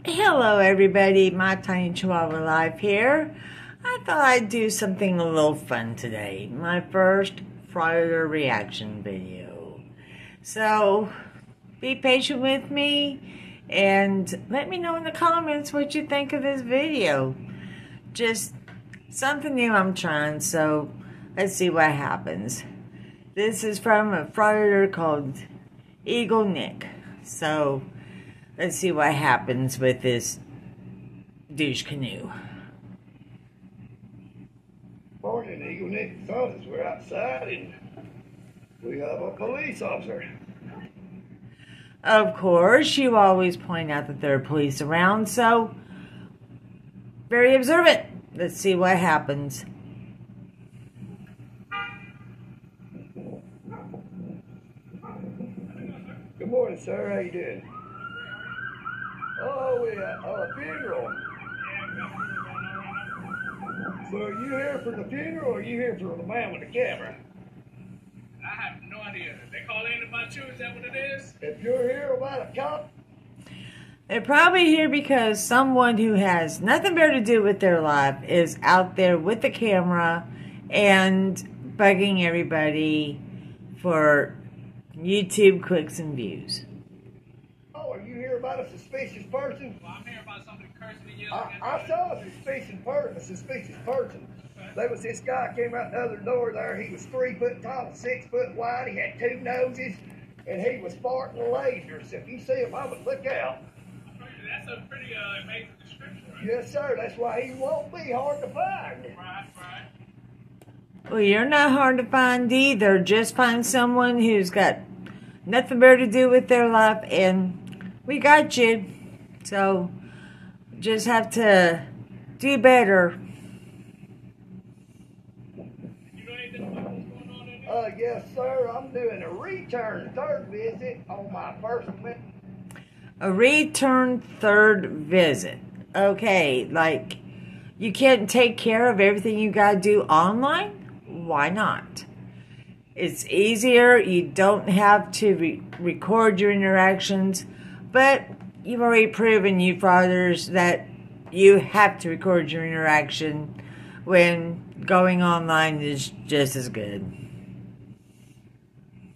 Hello everybody, my tiny chihuahua life here. I thought I'd do something a little fun today. My first Fraudit reaction video. So, be patient with me and let me know in the comments what you think of this video. Just something new I'm trying, so let's see what happens. This is from a Fraudit called Eagle Nick. So, let's see what happens with this douche canoe. Morning, Eagle Nick thought we're outside and we have a police officer. Of course, you always point out that there are police around, so very observant. Let's see what happens. Good morning, sir. How you doing? Oh, we at a funeral. So are you here for the funeral or are you here for the man with the camera? I have no idea. They call in about you, is that what it is? If you're here about a cop, They're probably here because someone who has nothing better to do with their life is out there with the camera and bugging everybody for YouTube clicks and views. oh, are you here about a suspicious person? Well, I'm here about somebody cursing and yelling. I saw a suspicious person. There was this guy came out the other door there. He was 3 foot tall, 6 foot wide. He had 2 noses, and he was farting lasers. If you see him, I would look out. That's a pretty amazing description, right? Yes, sir. That's why he won't be hard to find. Right. Well, you're not hard to find either. Just find someone who's got nothing better to do with their life, and we got you. So, just have to do better. You know anything about what's going on in there? Yes, sir. I'm doing a return third visit on my first visit. A return third visit. Okay, like, you can't take care of everything you gotta do online? Why not? It's easier. You don't have to record your interactions, but you've already proven, you frauders, that you have to record your interaction when going online is just as good.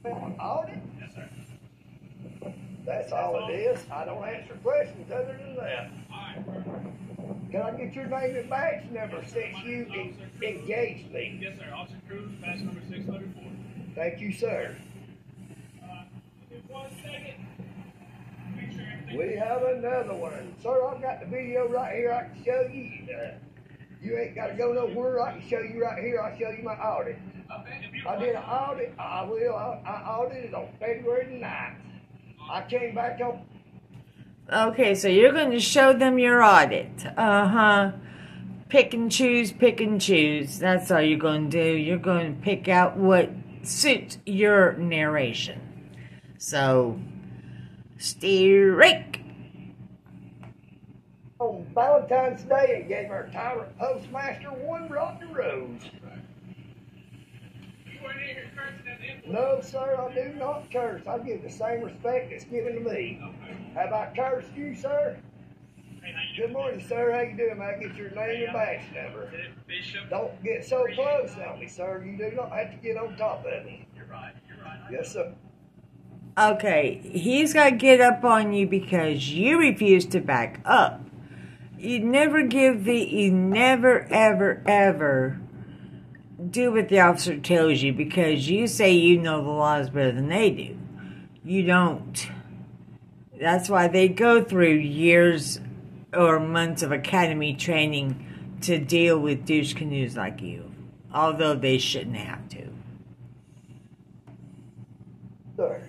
Audit? Yes, sir. That's all it is. I don't answer questions other than that. All right. Can I get your name and badge number since you engaged me? Yes, sir. Officer Cruz, badge number 634. Thank you, sir. Give me 1 second. Make sure everything. We have another one. Sir, I've got the video right here. I can show you. You ain't got to go nowhere. I can show you right here. I'll show you my audit. Okay, if you I did an audit. I audited on February the 9th. I came back on. Okay, so you're going to show them your audit. Pick and choose, pick and choose. That's all you're going to do. You're going to pick out what suits your narration. So, strike. On Valentine's Day and gave our tyrant postmaster 1 rotten rose. You weren't in here cursing at the end. No, sir, I do not curse. I give the same respect that's given to me. Okay. Have I cursed you, sir? Hey, how you Good morning, sir. How you doing? May I get your name and badge number? doing? Bishop. Don't get so close on me, sir. You do not have to get on top of me. You're right. Yes, sir. Okay, he's got to get up on you because you refuse to back up. You never, ever do what the officer tells you because you say you know the laws better than they do. You don't. That's why they go through years or months of academy training to deal with douche canoes like you, although they shouldn't have to. Sir.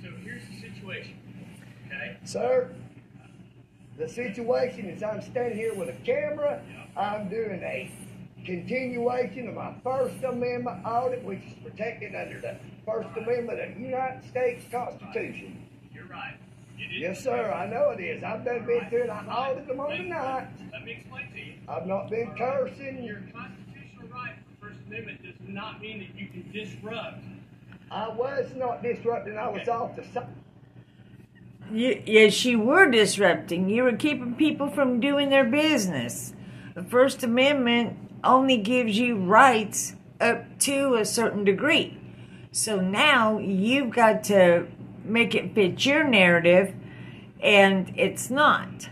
So here's the situation, okay? Sir, the situation is I'm standing here with a camera. I'm doing a continuation of my First Amendment audit, which is protected under the First Amendment of the United States Constitution. You're right. It is. Yes, sir, I know it is. I've done been through it. I audited them on the night. Let me explain to you. I've not been cursing. Your constitutional right for First Amendment does not mean that you can disrupt. I was not disrupting. I was off the side. Yes, you were disrupting. You were keeping people from doing their business. The First Amendment only gives you rights up to a certain degree. So now you've got to make it fit your narrative, and it's not.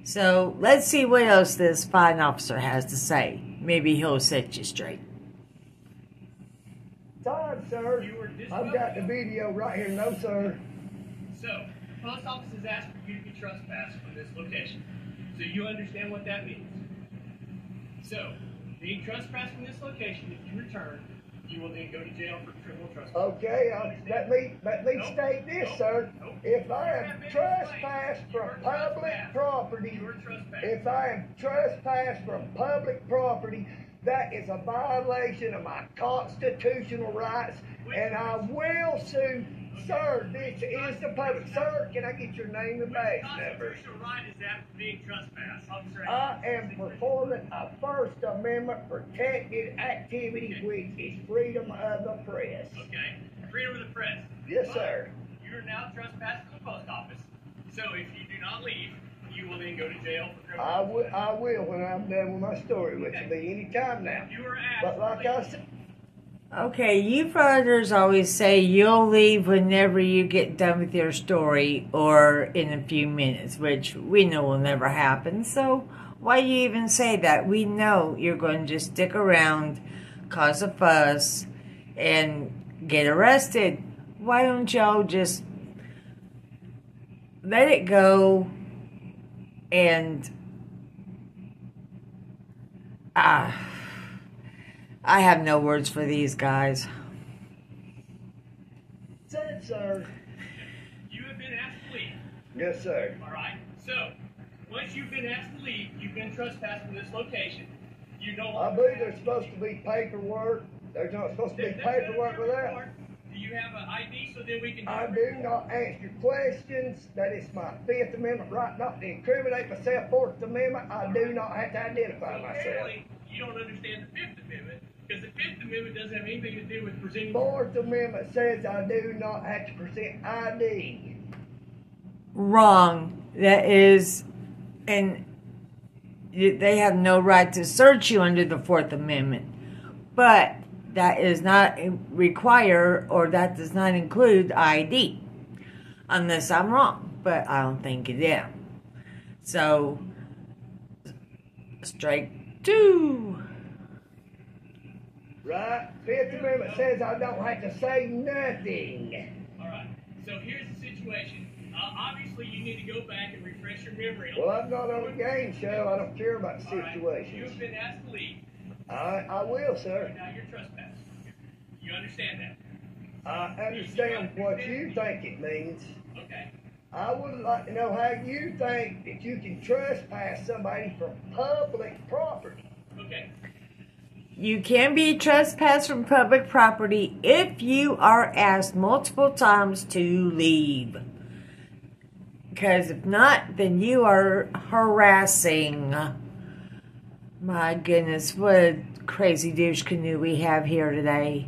So let's see what else this fine officer has to say. Maybe he'll set you straight. Time, sir. You were I've got the video right here. No, sir. So, the post office has asked for you to be trespassed from this location. So you understand what that means. So, being trespassed from this location, if you return, you will then go to jail for criminal trespass. Okay, let me state this, sir. If I am trespassed from public property, if I am trespassed from public property, that is a violation of my constitutional rights, and I will sue. Sir, this is the public. Sir, can I get your name and badge number? Constitutional right is that for being trespassed. I am performing a First Amendment protected activity, which is freedom of the press. Okay, freedom of the press. Yes, sir. You are now trespassed from the post office. So if you do not leave, you will then go to jail for criminal. I will when I'm done with my story, which will be any time now. You were asked. But like I said. Okay, you frauders always say you'll leave whenever you get done with your story or in a few minutes, which we know will never happen. So why you even say that? We know you're going to just stick around, cause a fuss, and get arrested. Why don't y'all just let it go and I have no words for these guys. Said, sir. You have been asked to leave. Yes, sir. All right. So once you've been asked to leave, you've been trespassed from this location. You no I longer. believe there's supposed to be paperwork. There's not supposed to be paperwork with that. Do you have an ID so that we can? I do not answer questions. That is my Fifth Amendment right not to incriminate myself. Fourth Amendment, I do not have to identify myself. Apparently, you don't understand the Fifth Amendment because the Fifth Amendment doesn't have anything to do with presenting. Fourth Amendment says I do not have to present ID. Wrong. That is, and they have no right to search you under the Fourth Amendment. But that is not require, or that does not include ID. Unless I'm wrong, but I don't think it is. So, strike two. Right? Fifth Amendment says I don't have to say nothing. All right. So here's the situation. Obviously, you need to go back and refresh your memory. Well, I'm not on a game show. I don't care about All right. situations. You've been asked to leave. I will, sir. Now you're trespassed. You understand that? I understand what you think it means. Okay. I would like to know how you think that you can trespass somebody from public property. Okay. You can be trespassed from public property if you are asked multiple times to leave. Because if not, then you are harassing. My goodness, what a crazy douche canoe we have here today.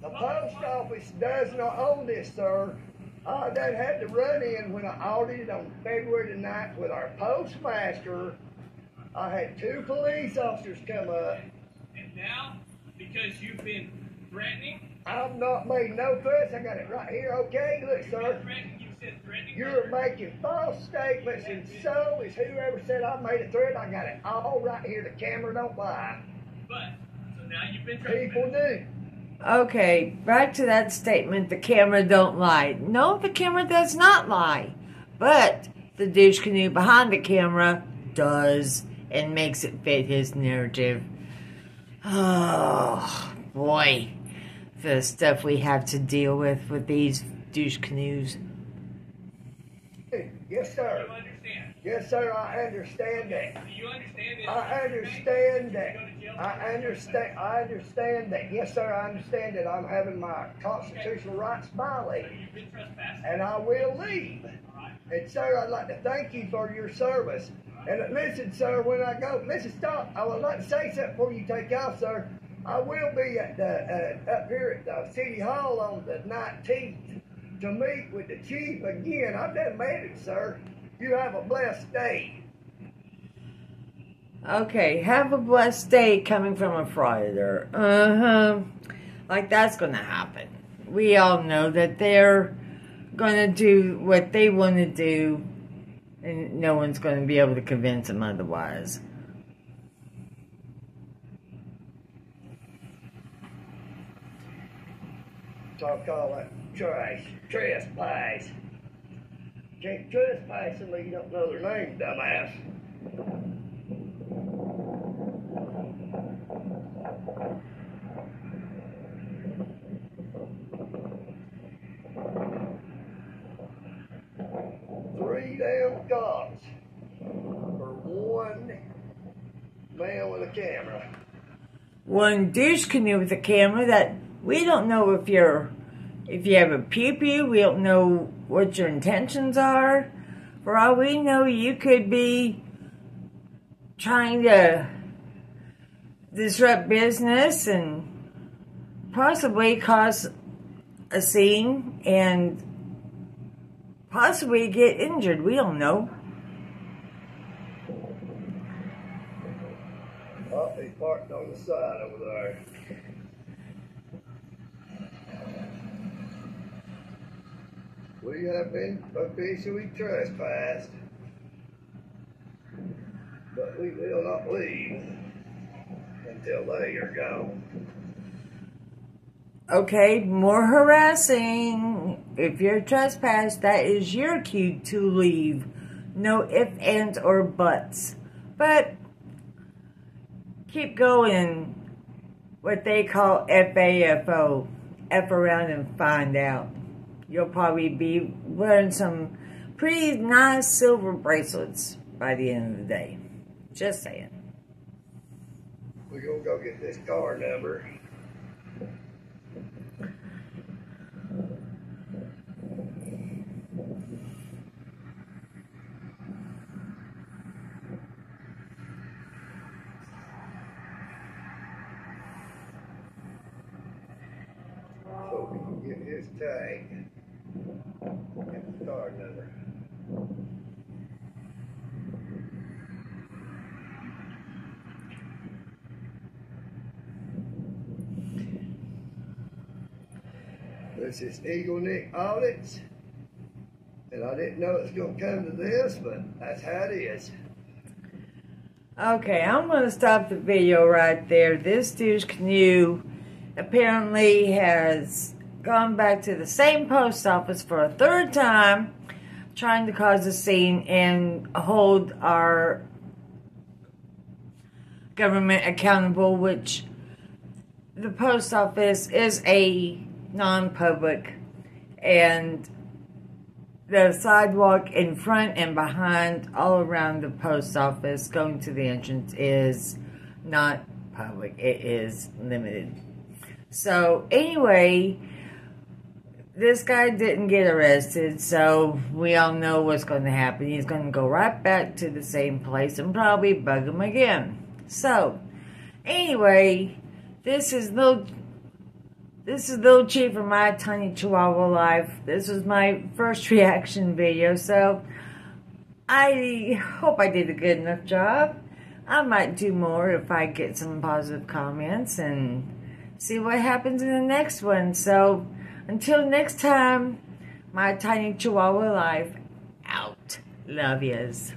The post office does not own this, sir. I done had to run in when I audited on February the 9th with our postmaster. I had 2 police officers come up. And now, because you've been threatening, I've not made no fuss. I got it right here, okay? Look, sir. you said threatening. You're making false statements, and so is whoever said I made a threat. I got it all right here. The camera don't lie. But, so now you've been trespassed. People do. Okay, back to that statement, the camera don't lie. No, the camera does not lie. But the douche canoe behind the camera does and makes it fit his narrative. Oh, boy. The stuff we have to deal with these douche canoes. Yes, sir. You understand? Yes, sir, I understand that. Do you understand this? I understand that. I understand that. Yes, sir, I understand that I'm having my constitutional rights violated. You've been trespassed. And I will leave. All right. And, sir, I'd like to thank you for your service. And listen, sir, when I go, listen, stop. I would like to say something before you take off, sir. I will be at the up here at the City Hall on the 19th to meet with the chief again. I've done made it, sir. You have a blessed day. Okay, have a blessed day coming from a frauditor. Like that's going to happen. We all know that they're going to do what they want to do, and no one's going to be able to convince them otherwise. Talk all that trash, trespass. Can't trespass unless you don't know their name, dumbass. Three damn cops for one man with a camera. One douche canoe with a camera that we don't know if you have a pew-pew. We don't know what your intentions are. For all we know, you could be trying to disrupt business and possibly cause a scene and possibly get injured. We don't know. Oh, he's parked on the side over there. We have been officially trespassed, but we will not leave until they are gone. Okay, more harassing. If you're trespassed, that is your cue to leave. No ifs, ands, or buts. But keep going. What they call FAFO. F around and find out. You'll probably be wearing some pretty nice silver bracelets by the end of the day. Just saying. We're gonna go get this car number. So we can get his tag. Get the car number. This is Eagle Nick Audits, and I didn't know it was going to come to this, but that's how it is. Okay, I'm going to stop the video right there. This douche canoe apparently has gone back to the same post office for a third time, trying to cause a scene and hold our government accountable, which the post office is a non-public, and the sidewalk in front and behind all around the post office going to the entrance is not public. It is limited. So anyway, this guy didn't get arrested, so we all know what's going to happen. He's going to go right back to the same place and probably bug him again. So anyway, this is Little Chief of my tiny Chihuahua life. This was my first reaction video, so I hope I did a good enough job. I might do more if I get some positive comments and see what happens in the next one. So until next time, my tiny Chihuahua life out. Love yous.